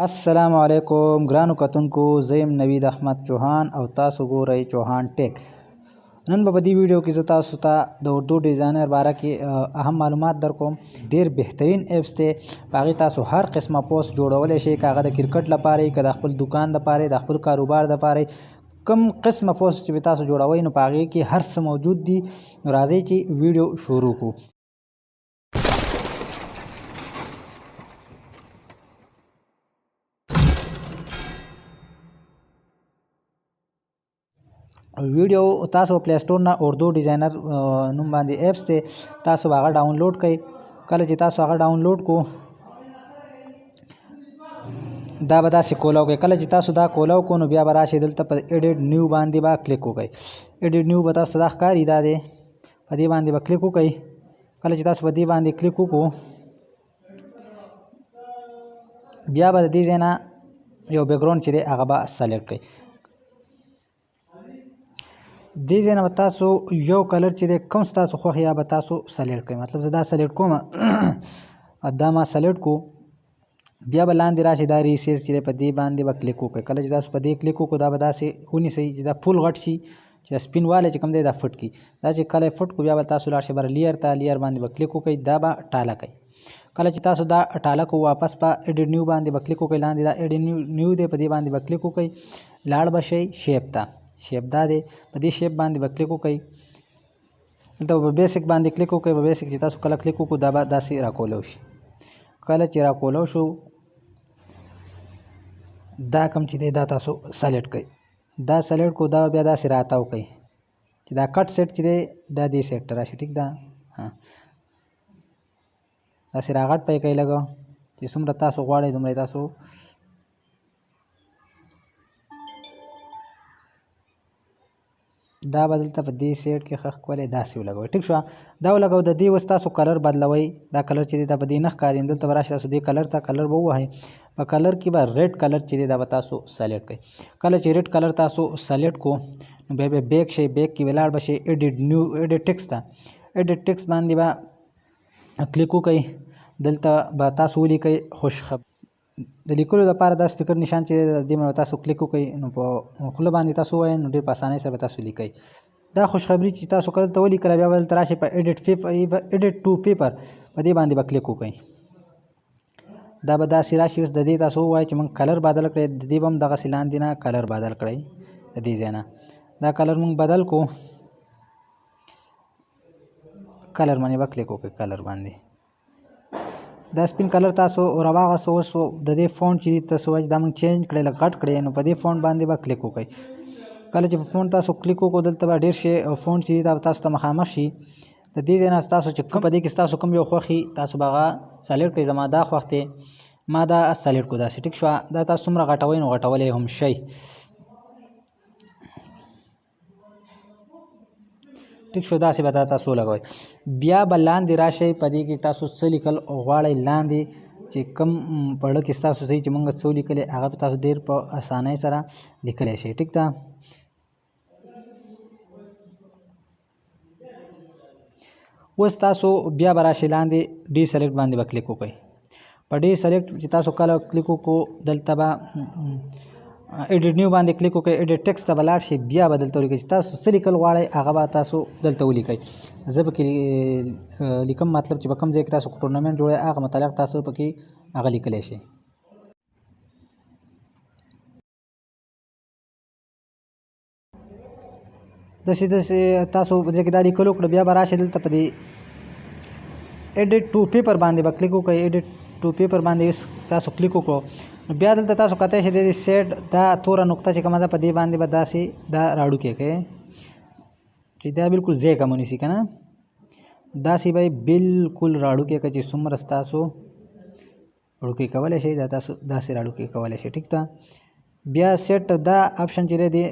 السلام علیکم ګرانو کتونکو، زه یم نوید احمد چوهان او تاسو ګورئ چوهان ټیک. نن به په دې ویډیو کې زه تاسو ته د اردو ډیزاینر باره کې اهم معلومات درکوم. ډیر بهترین ایپس دی، په هغې تاسو هر قسمه پوسټ جوړولی شئ، که هغه د کرکټ لپاره که د خپل دکان لپاره د خپل کاروبار لپاره کوم قسمه پوسټ چې تاسو جوړوئ نو په هغې کې هر څه موجود دي. نو راځئ چې ویډیو شروع کړو. ویډیو تاسو پلی سٹور نه اردو ډیزاینر نوم باندې ایپس دی، تاسو به هغه ډاونلوډ کړئ. کله چې تاسو هغه ډاونلوډ کړو دا به داسې کولاو کوئ. کله چې تاسو دا کولاو کړو نو بیا به راشئ دلته په ایډیټ نیو باندې به کلیک وکړئ. ایډیټ نیو به تاسو ته دا ښکاري، دا دی، په دې باندې به کلیک وکړئ. کله چې تاسو په دې باندې کلیک وکړو بیا به د دې ځای نه یو بیکګراوند چې دی هغه به سلیکټ کړئ. دې ځای نه به تاسو یو کلر چې دی کوم ستاسو خوښ یا به تاسو سلیکټ کړئ. مطلب زه دا سلیکټ کوم، دا ما سلیکټ کو. بیا به لاندې راشي دا ریسیز چې دی په دې باندې به کلیک وکړئ. کله چې تاسو په دې کلیک وکړو دا به داسې ونیسئ چې دا فول غټ شي، چې سپین والی چې کوم دی دا فټ کړي. دا چې کله یې فټ کړو بیا به تاسو لاړ شئ بر لیر ته، لیر باندې به کلیک وکړئ، دا به ټاله کوئ. کله چې تاسو دا ټاله کو واپس په ایډیټ نیو باندې به کلیک وکړئ. لاندې دا ایډیټ نیو دی په دې باندې به کلیک وکړئ. لاړ به شئ شیپ ته، شیپ دا دی، په دې شیپ باندې به کلیک وکړئ. دلته به بیسک باندې کلیک وکړئ. به بیسک چې تاسو کله کلیک وکړو دا به داسې راکولو شي. کله چې راکولو شو دا کوم چې دی دا تاسو سلیکټ کړئ. دا سلیکټ کو دا بیا داسې راتاو کړئ چې دا کټ سیټ چې دی دا دې سیټ ته راشي. ټیک ده، داسې راغټ پی کوئ لږ، چې څومره تاسو غواړئ دومره تاسو دا به دلته په دې سیټ کې ښه ښکلی داسې ولګوئ. ټیک شوه، دا ولګو. د دې اوس تاسو کلر بدلوئ. دا کلر چې دی دا په دې نه ښکاري، دلته به راشي تاسو دې کلر ته کلر به ووهئ. په کلر کې به ریډ کلر چې دی دا به تاسو سلیکټ کړئ. کله چې ریډ کلر تاسو سلیکټ کو نو بیا به بیک شئ، بیک کې ولاړ به شئ ایډیټ نیو، ایډیټ ټیکس ته. ایډیټ ټیکس باندې به کلیک وکړئ. دلته به تاسو ولیکئ خوشخبري. د لیکلو لپاره دا سپیکر نشان چې دی دې باندې تاسو کلیک وکړئ نو په خوله باندې تاسو ووایئ نو ډېر په اسانۍ سره به تاسو لیکئ. دا خوشخبري چې تاسو کله ته ولیکله بیا به دلته راشئ په ایډیټ ټو پیپر، په دې باندې به کلیک وکړئ. دا به داسې راشي. اوس د دې تاسو ووایئ چې موږ کلر بدل کړئ، د دې به هم دغسې لاندې نه کلر بدل کړئ. د دې ځای نه دا کلر موږ بدل کړو، کلر باندې به کلیک وکړئ. کلر باندې دا سپین کلر تاسو راواغسته. اوس د دې فونټ چې تاسو وایئ دا موږ چینج کړئ، لږ غټ کړئ، نو په دې فونټ باندې به کلیک وکړئ. کله چې په فونټ تاسو کلیک وکړو دلته به ډېر شي فونټ چې دا تاسو ته مخامخ شي. د دې ځای نه تاسو چې کوم په دې کې تاسو کوم یو خوښ تاسو به هغه سلیکټ کړئ. زما دا خوښ دی، ما دا سلیکټ کړو داسې. ټیک شوه، دا تاسو څومره غټوئ نو غټولی هم شئ. ټیک شو، داسې به دا تاسو ولګوئ. بیا به لاندې راشئ، په دې کې تاسو څه لیکل غواړئ لاندې چې کوم پړه کې ستاسو ځای چې موږ څه ولیکلی هغه به تاسو ډېر په اسانۍ سره لیکلی شئ. ټیک ده، اوس تاسو بیا به راشئ لاندې ډي سلیکټ باندې به کلیک وکړئ. په ډي سلیکټ چې تاسو کله کلیک وکړو دلته به ایډیټ نیو باندې کلیک وکړئ. ایډیټ ټیکس ته به لاړ شئ، بیا به دلته ولیکئ چې تاسو څه لیکل غواړئ هغه به تاسو دلته ولیکئ. زه پکې لیکم، مطلب چې په کوم ځای کې تاسو ټورنمنټ جوړئ هغه متعلق تاسو پکې هغه لیکلی شئ. داسې تاسو په دې کې دا لیکل وکړه. بیا به راشئ دلته په دې ایډیټ ټو پیپر باندې به کلیک وکړئ. ایډیټ ټو پیپر باندې تاسو کلیک وکړو نو بیا دلته تاسو کتای شئ د سیټ دا توره نقطه چې کومه ده په دې باندې به داسې دا راړوکی کړئ چې دا بالکل ځای کم ونیسي که نه. داسې به یې بالکل راړوکی کړئ چې څومره ستاسو وړوکی کولی شئ دا تاسو داسې راړوکی کولی شئ. ټیک ده، بیا سیټ دا آپشن چې دی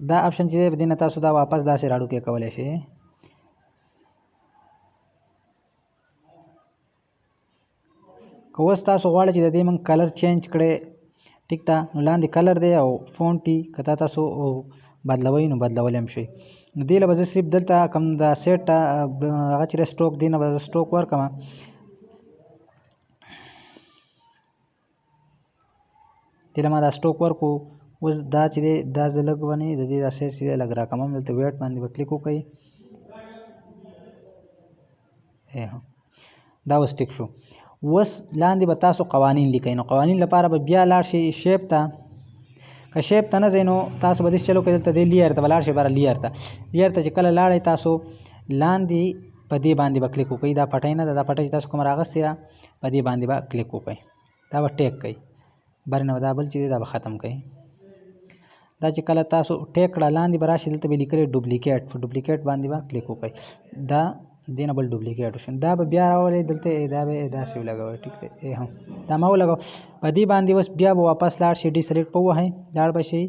دا آپشن چې دی په دې نه تاسو دا واپس داسې راړوکی کولی شئ. که اوس تاسو غواړئ چې د دې موږ کلر چینج کړئ، ټیک ده، نو لاندې کلر دی او فونټ دی، که دا تاسو بدلوئ نو بدلولی هم شئ. نو دې له به زه صرف دلته کوم د سیټ هغه چې سټروک دی نه به زه سټروک ورکړم. دې له ما دا سټوک ورکو. اوس دا چې دی دا زه لږ ونې د دې دا سایز چې دی لږ راکموم. دلته ویټ باندې به کلیک وکړئ. دا اوس ټیک شو. اوس لاندې به تاسو قوانین لیکئ. نو قوانین لپاره به بیا لاړ شئ شیپ ته. که شیپ ته نه ځئ نو تاسو به داسې چلو کوئ. دلته دې لیر ته به لاړ شئ. بره لیر ته چې کله لاړئ تاسو لاندې په دې باندې به کلیک وکړئ. دا پټۍ نه ده، دا پټۍ چې تاسو کومه راغستې ده په دې باندې به کلیک وکړئ. دا به ټیک کړئ. بر نه دا بل چې دی دا به ختم کړئ. دا چې کله تاسو ټیک کړه لاندې به راشي. دلته به لیکلی ډوپلیکیټ. په ډوپلیکیټ باندې به کلیک وکړئ. دا دې نه بل ډوپلیکیټ وشو. دا به بیا راولئ دلته دا به داسې ولګوئ. ټیک دی. دا ما ولګوه. په دې باندې اوس بیا به واپس لاړ شئ. ډي سلیکټ په ووهئ. لاړ به شئ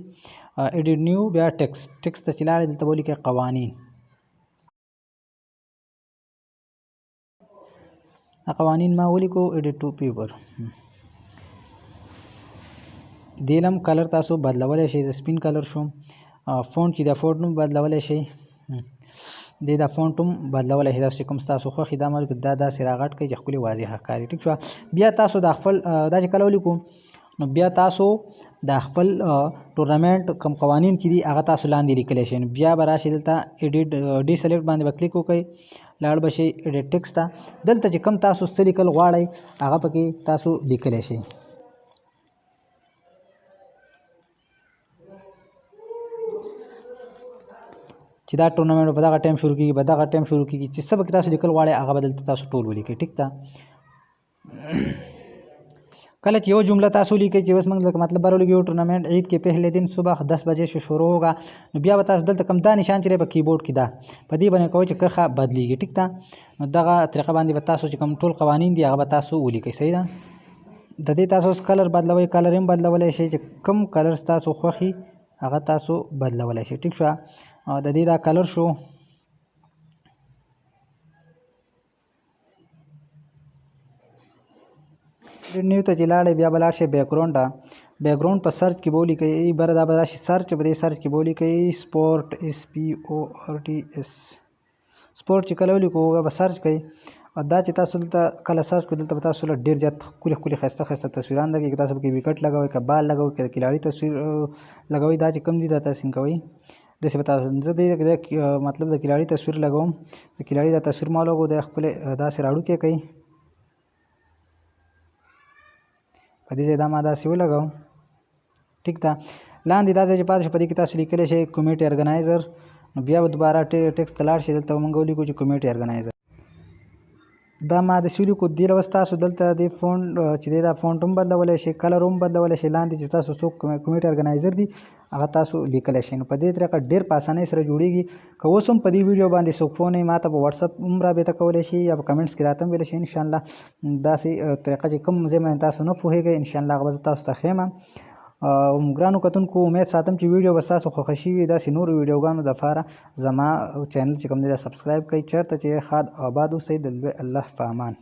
ایډیټ نیو بیا ټیکسټ. ټیکسټ ته چې لاړئ دلته به ولیکئ قوانین. قوانین ما ولیکو ایډیټ ټو پیپر. دې لم کلر تاسو بدلولی شئ. د سپین کلر شو. فونټ چې دا فونټ هم بدلولی شئ. دې دا فونټ هم بدلولی شئ. داسې چې کوم ستاسو خوښ دا ملک دا داسې راغټ کړئ چې ښکلې واضحه ښکاري. ټیک شوه. بیا تاسو دا خپل دا چې کله ولیکو نو بیا تاسو دا خپل ټورنمنټ کوم قوانین چې دي هغه تاسو لاندې لیکلی شئ. نو بیا به راشئ دلته ایډیټ ډي سلیکټ باندې به کلیک وکړئ. لاړ به شئ ایډیټ ټیکسټ ته. دلته چې کوم تاسو څه لیکل غواړئ هغه پکې تاسو لیکلی شئ. چې دا ټورنمنټ په دغه ټایم شروع کېږي په دغه ټایم شروع کېږي چې څه پکې تاسو لیکل غواړئ هغه به دلته تاسو ټول ولیکئ. ټیک ده. کله چې یو جمله تاسو لیکئ چې اوس موږ مطلب بر ولیکو ټورنمنٹ عید के पहले दिन सुबह 10 बजे से शुरू होगा. نو بیا به تاسو دلته کوم دا نشان چې په کیبورډ کې ده په دې باندې کوئ چې کرښه بدلیږي. ټیک ده. نو دغه طریقه باندې به تاسو چې کوم ټول قوانین دي هغه به تاسو ولیکئ. صحیح ده. د دې تاسو کلر بدلوئ. کلر هم بدلولی شئ. چې کوم کلر تاسو خوښي هغه تاسو بدلولی شئ. ټیک شوه. د دې دا کلر شو. نیو ته چې لاړئ بیا به لاړ شئ بیکګراونډ ته. بیکګراونډ په سرچ کې به ولیکئ. بره دا به راشي سرچ. په دې سرچ کې به ولیکئ سپورټ SPORTS. سپورټ چې کله ولیکو به سرچ کوئ. او دا چې تاسو دلته کله سرچ کوئ دلته به تاسو له ډېر زیات ښکلي ښکلي ښایسته ښایسته تصویران درکړي. که تاسو پکې وکټ لګوئ که بال لګوئ که د کلاړي تصویر لګوئ دا چې کوم دي دا تاسو کوئ. داسې به تاسو زه د مطلب د کلاړي تصویر لګوم. د کلاړي دا تصویر ما لګو د ښکلې داسې راړوکی کوي. په دې ځای دا ما داسې ولګوم. ټیک ده. لاندې دا ځای چې پاتې شو په دې کې تاسو لیکلی شئ کمیټي ارګنایزر. نو بیا به دوباره ټیکسټ ته لاړ شئ. دلته به موږ ولیکو چې کمیټي ارګنایزر. دا ما داسې ولیکو. دې له اوس تاسو دلته د فونټ چې دی دا فونټ هم بدلولی شئ. کلر هم بدلولی شئ. لاندې چې تاسو څوک کمیټي ارګنایزر دي هغه تاسو لیکلی شئ. نو په دې طریقه ډېر په اسانۍ سره جوړیږي. که اوس هم په دې ویډیو باندې څوک پوه نه وي ما ته په وټساپ هم رابطه کولی شي یا په کمنټس کې راته هم ویلی شئ. انشاءالله داسې طریقه چې کوم ځای باندې تاسو نه پوهېږئ انشاءالله هغه به زه تاسو ته ښیم. ګرانو کتونکو امید ساتم چې ویډیو به ستاسو خوښه شوي. داسې نورو ویډیوګانو دپاره زما چینل چې کوم دی دا سبسکرایب کړئ. چېرته چې ښاد آباد اوسئ د لوی الله په امان.